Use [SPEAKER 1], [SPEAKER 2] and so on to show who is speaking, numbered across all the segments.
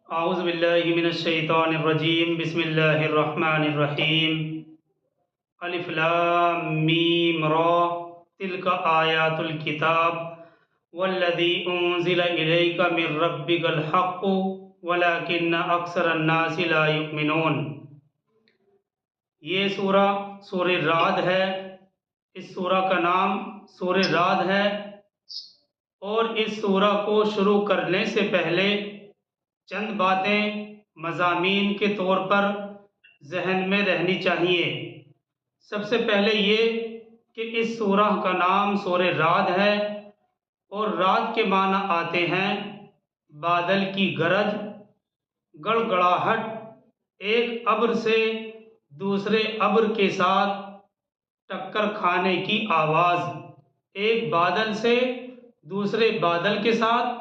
[SPEAKER 1] औज़ु बिल्लाहि मिनश शैतानिर रजीम बिस्मिल्लाहिर्रहमानिर्रहीम अलिफ लाम मीम रा तिल्का आयातुल किताब वल्लज़ी उन्ज़िला इलैका मिर रब्बिकल हक़्क़ु वलाकिन्न अक्सरन नासि ला युमिनून। ये सूरा सूरह राद है। इस सूरा का नाम सूरह राद है और इस सूरा को शुरू करने से पहले चंद बातें मज़ामीन के तौर पर जहन में रहनी चाहिए। सबसे पहले ये कि इस सूरह का नाम सूरह राद है और राद के माना आते हैं बादल की गरज, गड़गड़ाहट, एक अब्र से दूसरे अब्र के साथ टक्कर खाने की आवाज़, एक बादल से दूसरे बादल के साथ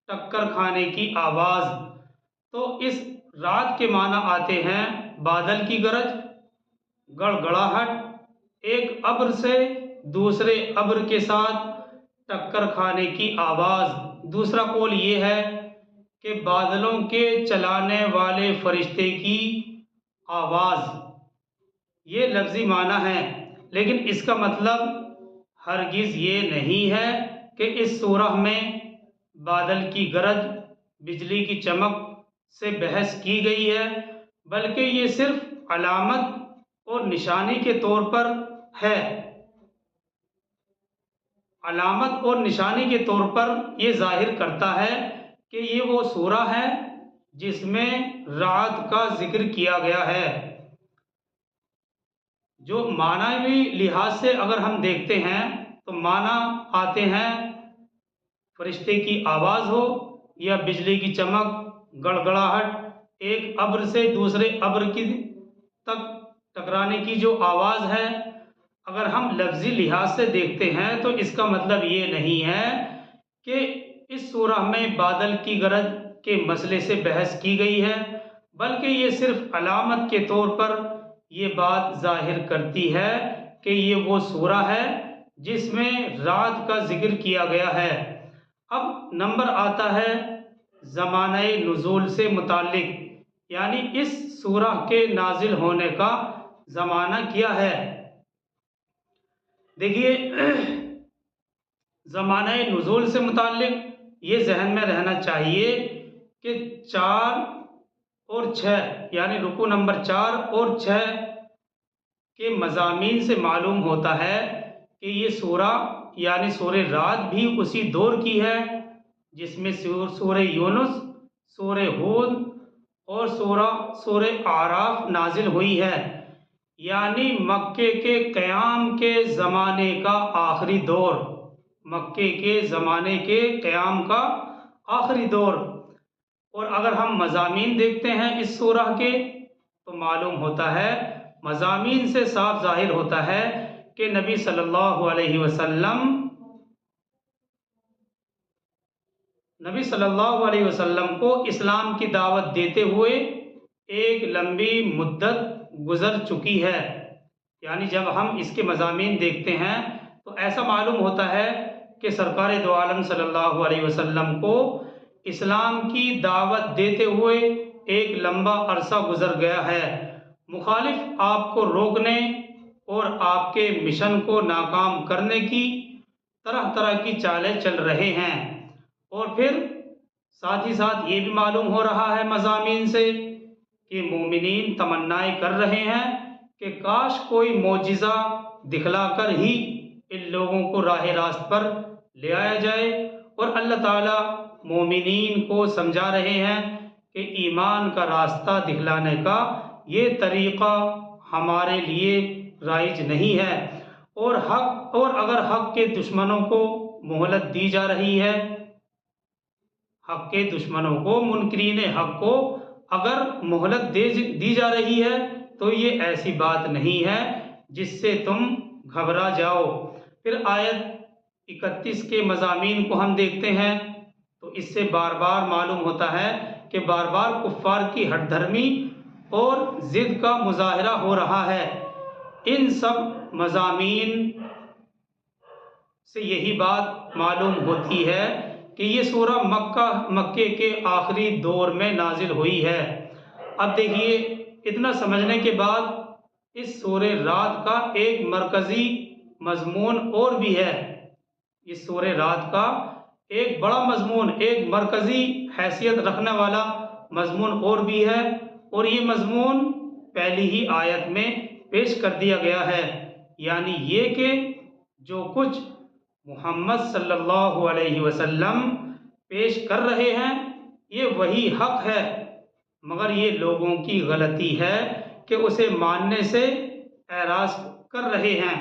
[SPEAKER 1] टक्कर खाने की आवाज़। तो इस रात के माना आते हैं बादल की गरज, गड़गड़ाहट, एक अब्र से दूसरे अब्र के साथ टक्कर खाने की आवाज़। दूसरा कौल ये है कि बादलों के चलाने वाले फरिश्ते की आवाज़। ये लफ्ज़ी माना है, लेकिन इसका मतलब हरगिज़ ये नहीं है कि इस सूरह में बादल की गरज, बिजली की चमक से बहस की गई है, बल्कि ये सिर्फ अलामत और निशानी के तौर पर है। अलामत और निशानी के तौर पर ये जाहिर करता है कि ये वो सूरा है जिसमें रात का जिक्र किया गया है। जो मानावी लिहाज से अगर हम देखते हैं तो माना आते हैं फरिश्ते की आवाज़ हो या बिजली की चमक, गड़गड़ाहट, एक अब्र से दूसरे अब्र की तक टकराने की जो आवाज़ है। अगर हम लफ्ज़ी लिहाज से देखते हैं तो इसका मतलब ये नहीं है कि इस सूरह में बादल की गरज के मसले से बहस की गई है, बल्कि ये सिर्फ अलामत के तौर पर ये बात जाहिर करती है कि ये वो सूरा है जिसमें रात का जिक्र किया गया है। अब नंबर आता है ज़माने नुज़ूल से मुताल्लिक, यानी इस सूरह के नाजिल होने का ज़माना क्या है। देखिए, ज़माने नुज़ूल से मुताल्लिक ये जहन में रहना चाहिए कि 4 और 6 यानी रुकू नंबर 4 और 6 के मज़ामीन से मालूम होता है कि ये सूरा यानी सूरह राद भी उसी दौर की है जिसमें सूरह यूनुस, सूरह हूद और सूरह आराफ नाजिल हुई है, यानी मक्के के क़याम के ज़माने का आखिरी दौर, मक्के के ज़माने के क़याम का आखिरी दौर। और अगर हम मज़ामीन देखते हैं इस सूरह के तो मालूम होता है, मज़ामीन से साफ ज़ाहिर होता है कि नबी सल्लल्लाहु अलैहि वसल्लम को इस्लाम की दावत देते हुए एक लंबी मुद्दत गुज़र चुकी है। यानी जब हम इसके मज़ामीन देखते हैं तो ऐसा मालूम होता है कि सरकार दो आलम सल्लल्लाहु अलैहि वसल्लम को इस्लाम की दावत देते हुए एक लंबा अरसा गुज़र गया है। मुखालिफ आपको रोकने और आपके मिशन को नाकाम करने की तरह तरह की चालें चल रहे हैं। और फिर साथ ही साथ ये भी मालूम हो रहा है मज़ामीन से कि मोमिनीन तमन्नाएं कर रहे हैं कि काश कोई मोजिज़ा दिखलाकर ही इन लोगों को राह रास्त पर ले आया जाए। और अल्लाह ताला मोमिनीन को समझा रहे हैं कि ईमान का रास्ता दिखलाने का ये तरीक़ा हमारे लिए राइज नहीं है। और अगर हक़ के दुश्मनों को मोहलत दी जा रही है, हक़ के दुश्मनों को, मुनकरीन हक़ को अगर मोहलत दी जा रही है तो ये ऐसी बात नहीं है जिससे तुम घबरा जाओ। फिर आयत 31 के मज़ामीन को हम देखते हैं तो इससे बार बार मालूम होता है कि बार बार कुफ़ार की हठधर्मी और ज़िद का मुज़ाहरा हो रहा है। इन सब मज़ामीन से यही बात मालूम होती है कि ये सूरा मक्के के आखिरी दौर में नाजिल हुई है। अब देखिए, इतना समझने के बाद इस सूरे रात का एक मरकज़ी मजमून और भी है। इस सूरे रात का एक बड़ा मजमून, एक मरकज़ी हैसियत रखने वाला मजमून और भी है, और ये मजमून पहली ही आयत में पेश कर दिया गया है। यानी ये कि जो कुछ मोहम्मद सल्लल्लाहु अलैहि वसल्लम पेश कर रहे हैं ये वही हक है, मगर ये लोगों की गलती है कि उसे मानने से एराज कर रहे हैं,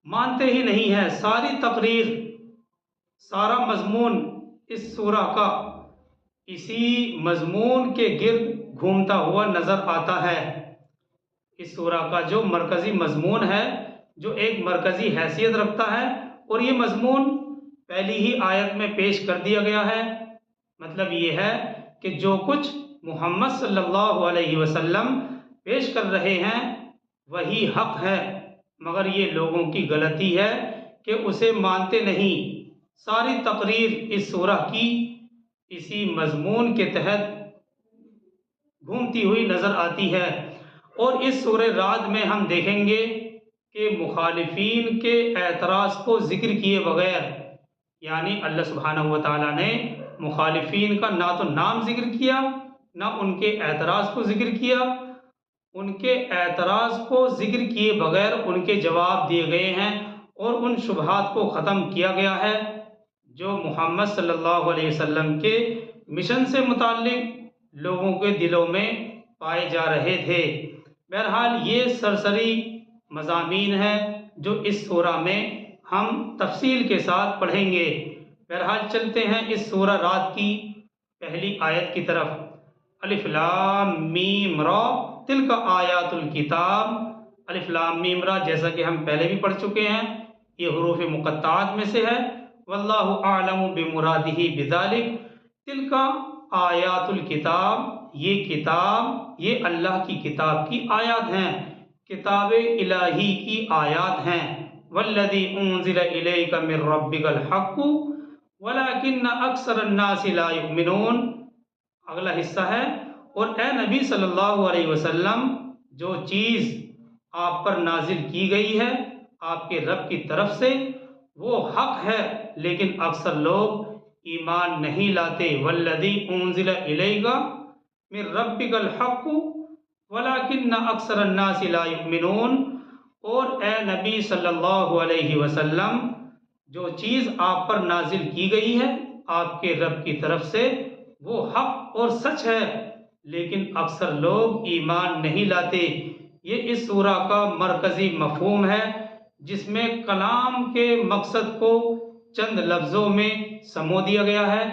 [SPEAKER 1] मानते ही नहीं है। सारी तकरीर, सारा मजमून इस सूरा का इसी मजमून के गिर्द घूमता हुआ नजर आता है। इस सूरा का जो मरकज़ी मजमून है, जो एक मरकज़ी हैसियत रखता है, और ये मजमून पहली ही आयत में पेश कर दिया गया है। मतलब ये है कि जो कुछ मोहम्मद सल्लल्लाहु अलैहि वसल्लम पेश कर रहे हैं वही हक है, मगर ये लोगों की गलती है कि उसे मानते नहीं। सारी तकरीर इस सूरा की इसी मजमून के तहत घूमती हुई नजर आती है। और इस सूरे रात में हम देखेंगे कि मुखालिफीन के एतराज़ को जिक्र किए बगैर, यानी अल्लाह सुब्हानहू व तआला ने मुखालिफीन का ना तो नाम जिक्र किया, ना उनके एतराज़ को जिक्र किया। उनके एतराज़ को जिक्र किए बगैर उनके जवाब दिए गए हैं, और उन शुबहात को ख़त्म किया गया है जो मोहम्मद सल्लल्लाहु अलैहि वसल्लम के मिशन से मुताल्लिक लोगों के दिलों में पाए जा रहे थे। बहरहाल ये सरसरी मज़ामीन है जो इस सूरा में हम तफसील के साथ पढ़ेंगे। बहरहाल चलते हैं इस सूरा रात की पहली आयत की तरफ। अलिफ लाम मीम रा तिल्का आयातुल किताब। अलिफ लाम मीम रा, जैसा कि हम पहले भी पढ़ चुके हैं, ये हुरूफ मुक़त्ताअत में से है। वल्लाहु आलमु बिमुरादिही बिज़ालिक। तिल्का आयातुल किताब, ये किताब, ये अल्लाह की किताब की आयात हैं, किताब इलाही की आयात हैं। वल्लज़ी उन्ज़िला इलैका मिर रब्बिकल हक़्क़ु वलाकिन्न अक्सरन्नासि ला युमिनून। अगला हिस्सा है, और ए नबी सल्लल्लाहु अलैहि वसल्लम, जो चीज़ आप पर नाजिल की गई है आपके रब की तरफ से वो हक है, लेकिन अक्सर लोग ईमान नहीं लाते। वल्लज़ी उन्ज़िला इलैका मिर रब्बिकल हक़्क़ु वलाकिन्न अक्सरन्नासि ला युमिनून। और ए नबी सल्लल्लाहु अलैहि वसल्लम, जो चीज़ आप पर नाजिल की गई है आपके रब की तरफ से वो हक और सच है, लेकिन अक्सर लोग ईमान नहीं लाते। ये इस सूरा का मरकज़ी मफ़हूम है, जिसमें कलाम के मकसद को चंद लफ्ज़ों में समो दिया गया है,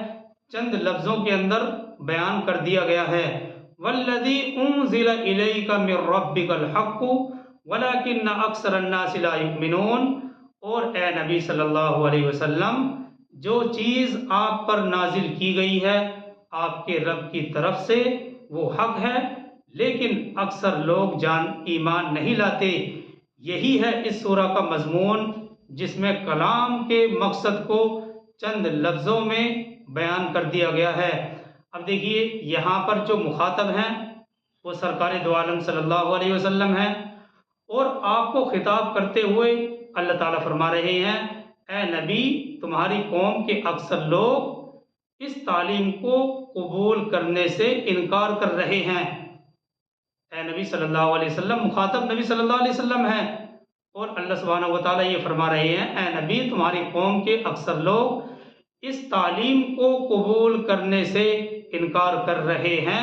[SPEAKER 1] चंद लफ्ज़ों के अंदर बयान कर दिया गया है। वल्लज़ी उन्ज़िला इलैका मिर रब्बिकल हक़्क़ु वलाकिन्न अक्सरन्नासि ला युमिनून। और ए नबी सल्लल्लाहु अलैहि वसल्लम, जो चीज़ आप पर नाजिल की गई है आपके रब की तरफ से वो हक है, लेकिन अक्सर लोग ईमान नहीं लाते। यही है इस सूरा का मजमून, जिसमें कलाम के मकसद को चंद लफ्ज़ों में बयान कर दिया गया है। अब देखिए, यहाँ पर जो मुखातब हैं वो सरकार दो आलम सल्लल्लाहु अलैहि वसल्लम हैं, और आपको खिताब करते हुए अल्लाह ताला फरमा रहे हैं, ए नबी, तुम्हारी कौम के अक्सर लोग इस तालीम को कबूल करने से इनकार कर रहे हैं। ए नबी सल्लल्लाहु अलैहि वसल्लम, मुखातब नबी सल्लल्लाहु अलैहि वसल्लम हैं, और अल्लाह सुब्हानहू व तआला ये फरमा रहे हैं, ए नबी, तुम्हारी कौम के अक्सर लोग इस तालीम को कबूल करने से इनकार कर रहे हैं,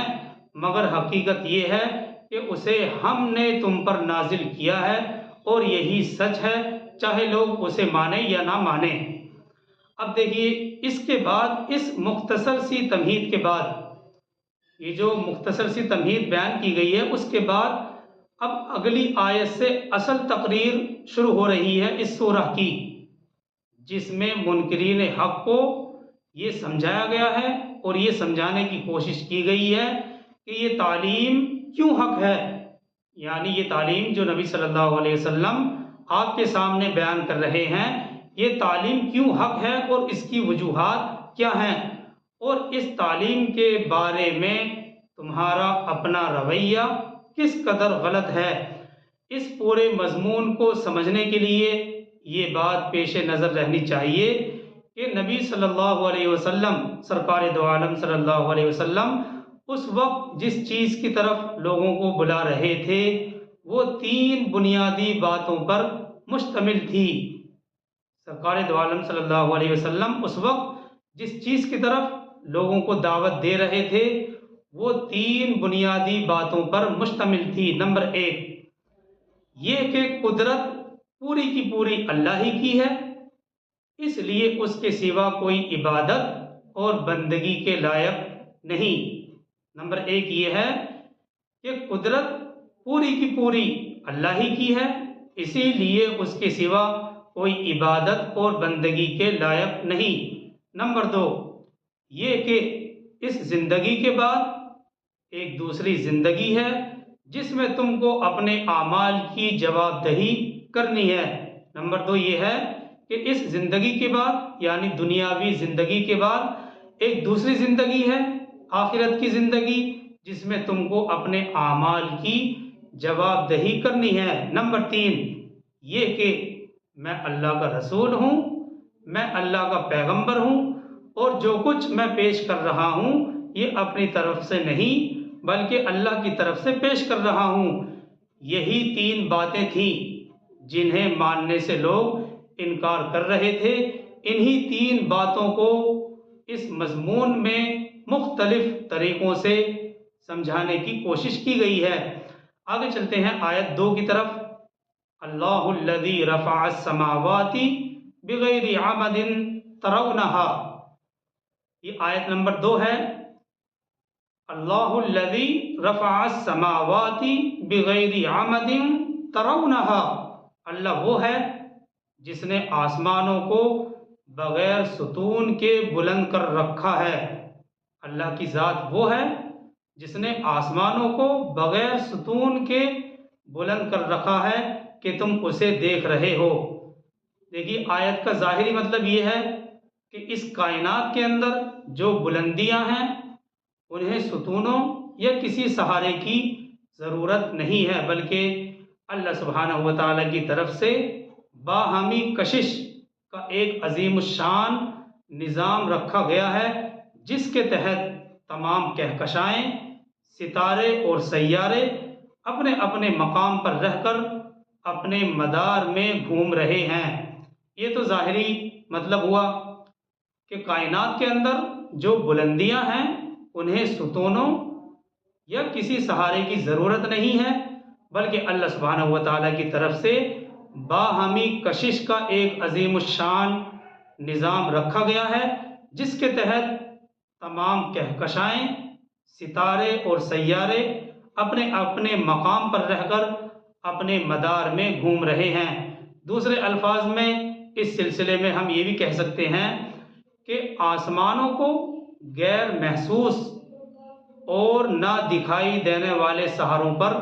[SPEAKER 1] मगर हकीकत ये है कि उसे हमने तुम पर नाजिल किया है, और यही सच है, चाहे लोग उसे माने या ना माने। अब देखिए, इसके बाद, इस मुख्तसर सी तमहीद के बाद, ये जो मुख्तसर सी तमहीद बयान की गई है, उसके बाद अब अगली आयत से असल तकरीर शुरू हो रही है इस सूरा की, जिसमें मुनकिरीन हक को ये समझाया गया है और ये समझाने की कोशिश की गई है कि ये तालीम क्यों हक है। यानी ये तालीम जो नबी सल्लल्लाहु अलैहि वसल्लम आपके सामने बयान कर रहे हैं, ये तालीम क्यों हक है और इसकी वजूहात क्या हैं, और इस तालीम के बारे में तुम्हारा अपना रवैया किस कदर गलत है। इस पूरे मजमून को समझने के लिए ये बात पेश नज़र रहनी चाहिए कि नबी सल्लल्लाहु अलैहि वसल्लम, सरकार दो आलम सल्लल्लाहु अलैहि वसल्लम उस वक्त जिस चीज़ की तरफ लोगों को बुला रहे थे वो 3 बुनियादी बातों पर मुश्तमिल थी। सरकार दो आलम सल्लल्लाहु अलैहि वसल्लम उस वक्त जिस चीज़ की तरफ लोगों को दावत दे रहे थे वो 3 बुनियादी बातों पर मुश्तमिल थी। नंबर 1 ये कि कुदरत पूरी की पूरी अल्लाह ही की है, इसलिए उसके सिवा कोई इबादत और बंदगी के लायक नहीं। नंबर 1 ये है कि कुदरत पूरी की पूरी अल्लाह ही की है, इसीलिए उसके सिवा कोई इबादत और बंदगी के लायक नहीं। नंबर 2 ये कि इस जिंदगी के बाद एक दूसरी जिंदगी है जिसमें तुमको अपने आमाल की जवाबदेही करनी है। नंबर 2 ये है कि इस जिंदगी के बाद यानी दुनियावी जिंदगी के बाद एक दूसरी जिंदगी है, आखिरत की जिंदगी, जिसमें तुमको अपने आमाल की जवाबदेही करनी है। नंबर 3 ये कि मैं अल्लाह का रसूल हूँ, मैं अल्लाह का पैगंबर हूँ और जो कुछ मैं पेश कर रहा हूँ ये अपनी तरफ से नहीं बल्कि अल्लाह की तरफ से पेश कर रहा हूँ। यही 3 बातें थीं जिन्हें मानने से लोग इनकार कर रहे थे। इन्हीं 3 बातों को इस मजमून में मुख्तलिफ तरीक़ों से समझाने की कोशिश की गई है। आगे चलते हैं आयत 2 की तरफ। अल्लाहुल्लज़ी रफ़अस समावाति बिग़ैरि अमदिन तरौनहा, ये आयत नंबर 2 है। अल्लाहुल्लज़ी रफ़अस समावाति बिग़ैरि अमदिन तरौनहा, अल्लाह वो है जिसने आसमानों को बगैर सुतून के बुलंद कर रखा है। अल्लाह की ज़ात वो है जिसने आसमानों को बगैर सुतून के बुलंद कर रखा है कि तुम उसे देख रहे हो। देखिए आयत का ज़ाहिरी मतलब ये है कि इस कायनात के अंदर जो बुलंदियां हैं उन्हें सुतूनों या किसी सहारे की ज़रूरत नहीं है, बल्कि अल्लाह सुब्हानहु व तआला की तरफ से बाहमी कशिश का एक अजीम शान निज़ाम रखा गया है जिसके तहत तमाम कहकशाएँ, सितारे और सैयारे अपने अपने मकाम पर रहकर अपने मदार में घूम रहे हैं। ये तो ज़ाहिरी मतलब हुआ कि कायनात के अंदर जो बुलंदियां हैं उन्हें सुतूनों या किसी सहारे की ज़रूरत नहीं है, बल्कि अल्लाह सुब्हानहु व तआला की तरफ से बाहमी कशिश का एक अजीम शान निज़ाम रखा गया है जिसके तहत तमाम कहकशाएँ, सितारे और सैयारे अपने अपने मकाम पर रहकर अपने मदार में घूम रहे हैं। दूसरे अल्फाज में इस सिलसिले में हम ये भी कह सकते हैं कि आसमानों को गैर महसूस और ना दिखाई देने वाले सहारों पर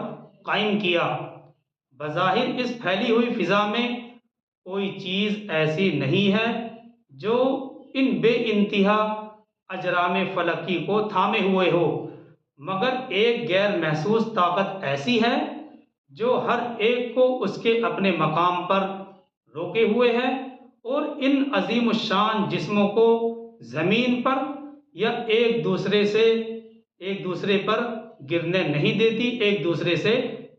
[SPEAKER 1] कायम किया। बज़ाहिर इस फैली हुई फ़िज़ा में कोई चीज़ ऐसी नहीं है जो इन बेइंतहा अजराम फलकी को थामे हुए हो, मगर एक गैर महसूस ताकत ऐसी है जो हर एक को उसके अपने मकाम पर रोके हुए है और इन अजीम शान जिस्मों को ज़मीन पर या एक दूसरे पर गिरने नहीं देती, एक दूसरे से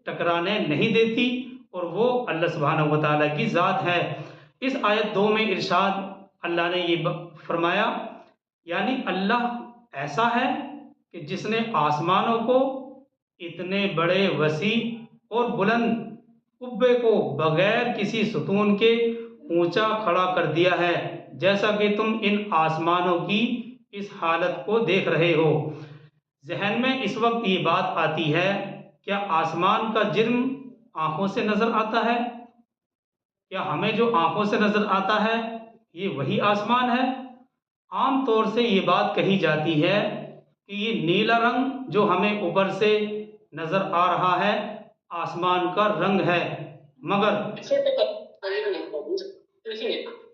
[SPEAKER 1] टकराने नहीं देती, और वो अल्लाह सुब्हानहु व तआला की ज़ात है। इस आयत 2 में इरशाद अल्लाह ने ये फरमाया, यानी अल्लाह ऐसा है कि जिसने आसमानों को इतने बड़े वसी और बुलंद कुब्बे को बगैर किसी सुतून के ऊंचा खड़ा कर दिया है, जैसा कि तुम इन आसमानों की इस हालत को देख रहे हो। जहन में इस वक्त ये बात आती है, क्या आसमान का जिर्म आंखों से नजर आता है? क्या हमें जो आंखों से नजर आता है ये वही आसमान है? आम तौर से ये बात कही जाती है कि ये नीला रंग जो हमें ऊपर से नजर आ रहा है आसमान का रंग है, मगर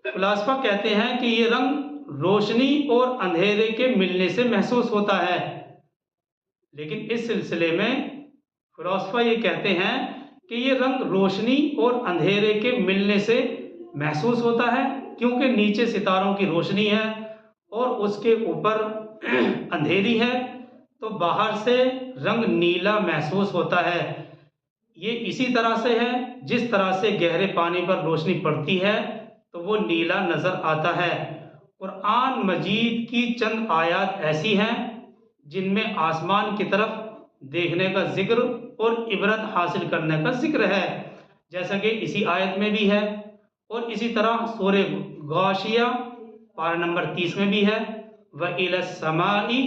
[SPEAKER 1] फलसफा कहते हैं कि ये रंग रोशनी और अंधेरे के मिलने से महसूस होता है। लेकिन इस सिलसिले में फिलोसफा ये कहते हैं कि ये रंग रोशनी और अंधेरे के मिलने से महसूस होता है, क्योंकि नीचे सितारों की रोशनी है और उसके ऊपर अंधेरी है, तो बाहर से रंग नीला महसूस होता है। ये इसी तरह से है जिस तरह से गहरे पानी पर रोशनी पड़ती है तो वो नीला नजर आता है। कुरान मजीद की चंद आयत ऐसी हैं जिनमें आसमान की तरफ देखने का जिक्र और इबरत हासिल करने का जिक्र है, जैसा कि इसी आयत में भी है। और इसी तरह सूरह गाशिया पारा नंबर 30 में भी है, व इलस समाई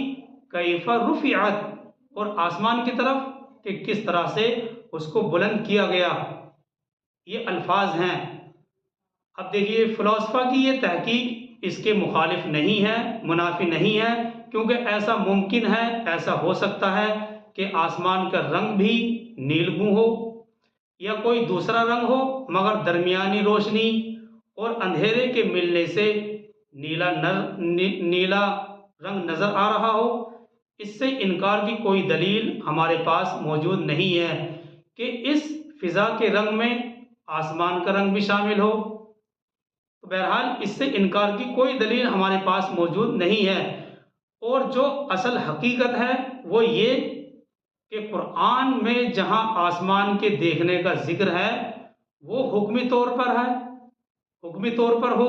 [SPEAKER 1] कैफा रुफिअत, और आसमान की तरफ कि किस तरह से उसको बुलंद किया गया। ये अल्फाज हैं। अब देखिए, फ़िलासफ़ा की ये तहकीक इसके मुखालिफ नहीं है, मुनाफी नहीं है, क्योंकि ऐसा मुमकिन है, ऐसा हो सकता है कि आसमान का रंग भी नीलबू हो या कोई दूसरा रंग हो, मगर दरमियानी रोशनी और अंधेरे के मिलने से नीला रंग नज़र आ रहा हो। इससे इनकार की कोई दलील हमारे पास मौजूद नहीं है कि इस फिज़ा के रंग में आसमान का रंग भी शामिल हो। तो बहरहाल इससे इनकार की कोई दलील हमारे पास मौजूद नहीं है। और जो असल हकीकत है वो ये कि कुरान में जहाँ आसमान के देखने का जिक्र है वो हुक्मी तौर पर है, हुक्मी तौर पर हो।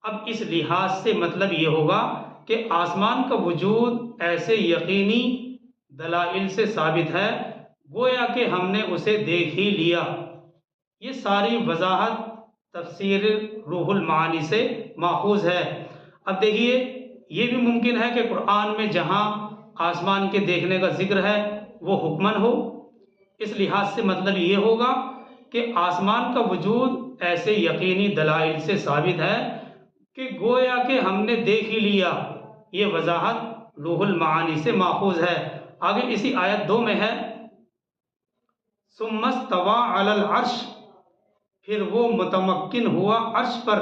[SPEAKER 1] अब इस लिहाज से मतलब ये होगा कि आसमान का वजूद ऐसे यकीनी दलाइल से साबित है गोया कि हमने उसे देख ही लिया। ये सारी वजाहत तफसीर रूहुल मानी से माखूज है। अब देखिए, ये भी मुमकिन है कि कुरान में जहाँ आसमान के देखने का जिक्र है वो हुक्मन हो। इस लिहाज से मतलब ये होगा कि आसमान का वजूद ऐसे यकीनी दलाइल से साबित है कि गोया कि हमने देख ही लिया। ये वजाहत रूहुल मानी से माखूज है। आगे इसी आयत 2 में है, सुम्मस्तवा अलल अर्श, फिर वो मुतमक्किन हुआ अर्श पर।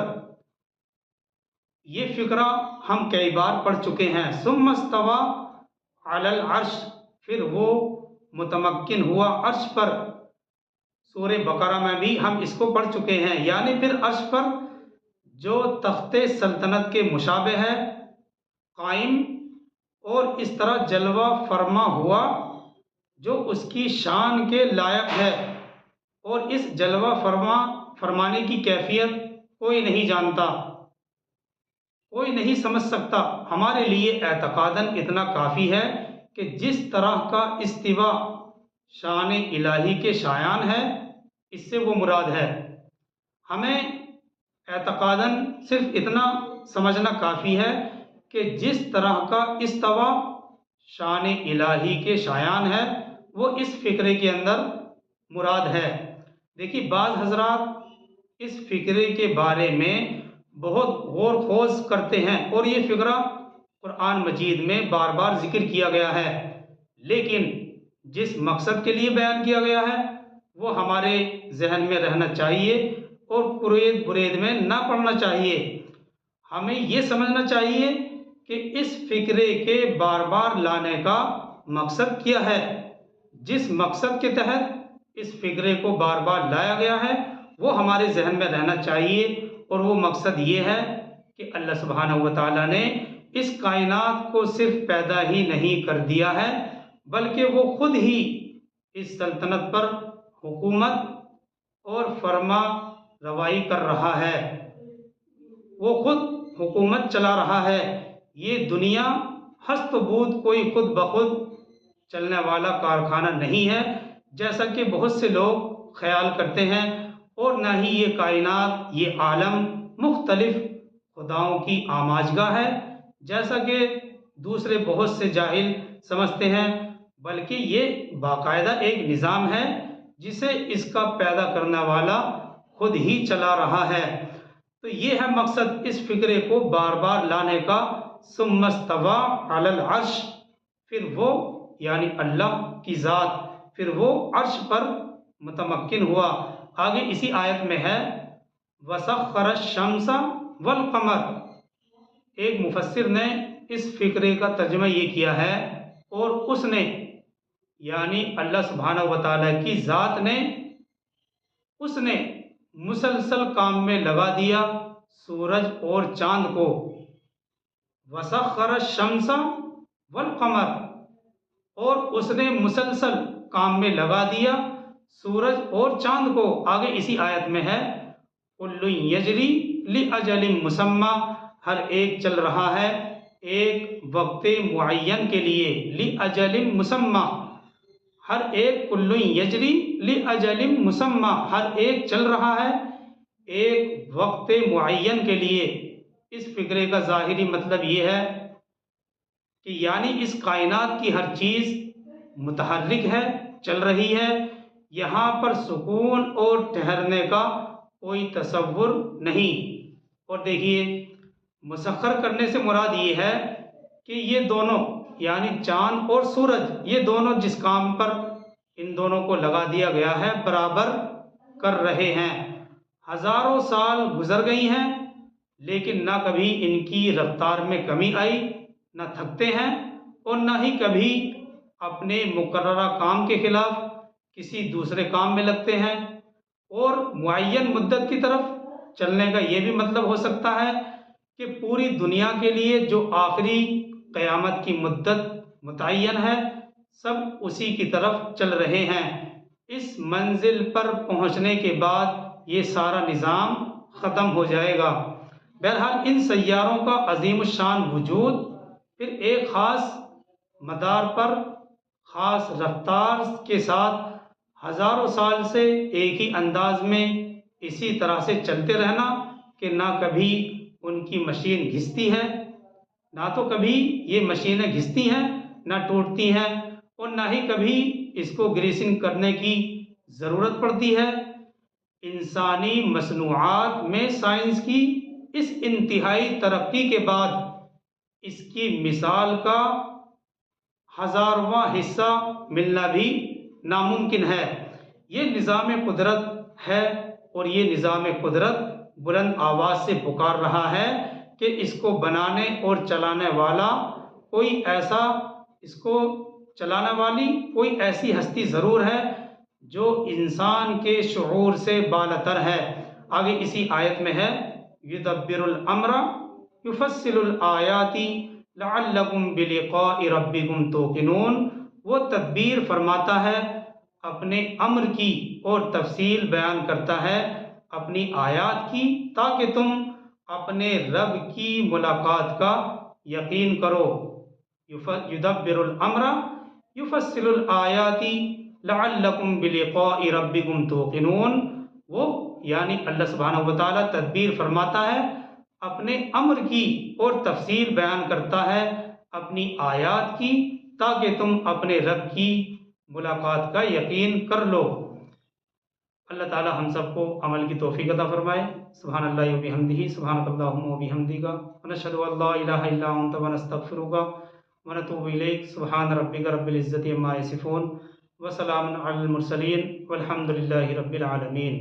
[SPEAKER 1] ये फिक्रा हम कई बार पढ़ चुके हैं। सुम्मस्तवा अलल अर्श, फिर वो मुतमक्किन हुआ अर्श पर। सूरह बकरा में भी हम इसको पढ़ चुके हैं। यानी फिर अर्श पर जो तख्ते सल्तनत के मुशाबे है कायम, और इस तरह जलवा फरमा हुआ जो उसकी शान के लायक है। और इस जलवा फरमाने की कैफियत कोई नहीं जानता, कोई नहीं समझ सकता। हमारे लिए एतकादन इतना काफ़ी है कि जिस तरह का इस्तिवा शान इलाही के शायान है, इससे वो मुराद है। हमें एतकादन सिर्फ इतना समझना काफ़ी है कि जिस तरह का इस्तवा शान इलाही के शायान है वो इस फ़िक्रे के अंदर मुराद है। देखिए, बाज़ हजरात इस फ़िक्रे के बारे में बहुत गौर खोज करते हैं और ये फ़िक्रा कुरान मजीद में बार बार जिक्र किया गया है, लेकिन जिस मकसद के लिए बयान किया गया है वो हमारे जहन में रहना चाहिए और कुरेद बुरेद में ना पड़ना चाहिए। हमें ये समझना चाहिए कि इस फ़िक्रे के बार बार लाने का मकसद क्या है। जिस मकसद के तहत इस फ़िक्रे को बार बार लाया गया है वो हमारे जहन में रहना चाहिए, और वो मकसद ये है कि अल्लाह सुब्हानहू व तआला ने इस कायनात को सिर्फ पैदा ही नहीं कर दिया है, बल्कि वो खुद ही इस सल्तनत पर हुकूमत और फरमा रवाई कर रहा है। वो खुद हुकूमत चला रहा है। ये दुनिया हस्तबूत कोई खुद ब खुद चलने वाला कारखाना नहीं है, जैसा कि बहुत से लोग ख्याल करते हैं, और न ही ये कायनात, ये आलम मुख्तलिफ खुदाओं की आमाजगाह है, जैसा कि दूसरे बहुत से जाहिल समझते हैं, बल्कि ये बाकायदा एक निज़ाम है जिसे इसका पैदा करने वाला खुद ही चला रहा है। तो ये है मकसद इस फ़िक्रे को बार बार लाने का। सुम्मस्तवा अलल अर्श, फिर वो यानी अल्लाह की ज़ात, फिर वो अर्श पर मुतमक्किन हुआ। आगे इसी आयत में है, वसख्खर शम्सा वल कमर। एक मुफस्सिर ने इस फिक्रे का तर्जुमा ये किया है, और उसने यानी अल्लाह सुब्हानहू व तआला की ज़ात ने, उसने मुसलसल काम में लगा दिया सूरज और चांद को। वसख्खर शम्सा वल कमर, और उसने मुसलसल काम में लगा दिया सूरज और चांद को। आगे इसी आयत में है, कुल्लुन यजरी लि अजलिन मुसम्मा, हर एक चल रहा है एक वक्त मुअय्यन के लिए, लि अजलिन मुसम्मा, हर एक, कुल्लुन यजरी लि अजलिन मुसम्मा, हर एक चल रहा है एक वक्त मुअय्यन के लिए। इस फिक्रे का ज़ाहिरी मतलब ये है कि यानी इस कायनात की हर चीज़ मुतहर्रिक है, चल रही है, यहाँ पर सुकून और ठहरने का कोई तसव्वुर नहीं। और देखिए, मुसख्खर करने से मुराद ये है कि ये दोनों यानी चांद और सूरज, ये दोनों जिस काम पर इन दोनों को लगा दिया गया है बराबर कर रहे हैं। हजारों साल गुजर गई हैं, लेकिन ना कभी इनकी रफ्तार में कमी आई, ना थकते हैं और ना ही कभी अपने मुकर्ररा काम के खिलाफ किसी दूसरे काम में लगते हैं। और मुअय्यन मुद्दत की तरफ चलने का ये भी मतलब हो सकता है कि पूरी दुनिया के लिए जो आखिरी क़यामत की मुद्दत मुतय्यन है, सब उसी की तरफ चल रहे हैं। इस मंजिल पर पहुंचने के बाद ये सारा निज़ाम ख़त्म हो जाएगा। बहरहाल इन सैयारों का अजीम शान वजूद फिर एक ख़ास मदार पर ख़ास रफ्तार के साथ हज़ारों साल से एक ही अंदाज में इसी तरह से चलते रहना कि ना कभी उनकी मशीन घिसती है, ना तो कभी ये मशीनें घिसती हैं, ना टूटती हैं, और ना ही कभी इसको ग्रीसिंग करने की ज़रूरत पड़ती है। इंसानी मसनूआत में साइंस की इस इंतहाई तरक्की के बाद इसकी मिसाल का हज़ारवां हिस्सा मिलना भी नामुमकिन है। ये निज़ाम कुदरत है, और ये निज़ाम कुदरत बुलंद आवाज़ से पुकार रहा है कि इसको बनाने और चलाने वाला कोई ऐसा, इसको चलाने वाली कोई ऐसी हस्ती ज़रूर है जो इंसान के शऊर से बालतर है। आगे इसी आयत में है, युदब्बिरुल अम्रा युफस्सिलुल आयाति लअल्लकुम बिलिक़ाइ रब्बिकुम तूक़िनून। वो तदबीर फरमाता है, अपने अम्र की और तफसील बयान करता है अपनी आयात की, ताकि तुम अपने रब की मुलाकात का यकीन करो। युदब्बिरुल अम्रा युफस्सिलुल आयाति लअल्लकुम बिलिक़ाइ रब्बिकुम तूक़िनून। वो यानी अल्लाह सुब्हानहू व तआला तदबीर फरमाता है, अपने अम्र की और तफसील बयान करता है अपनी आयात की, ताकि तुम अपने रब की मुलाकात का यकीन कर लो। अल्लाह ताला हम सबको अमल की तौफीक अता फरमाए। सुब्हानल्लाहि व बिहम्दिही, सुब्हानकल्लाहुम्मा व बिहम्दिका, व नशहदु अल्ला इलाहा इल्ला अंता व नस्तगफिरुका व नतूबु इलैक। सुब्हान रब्बिका रब्बिल इज्जति अम्मा यसिफून व सलामुन अलल मुरसलीन वल्हम्दुलिल्लाहि रब्बिल आलमीन।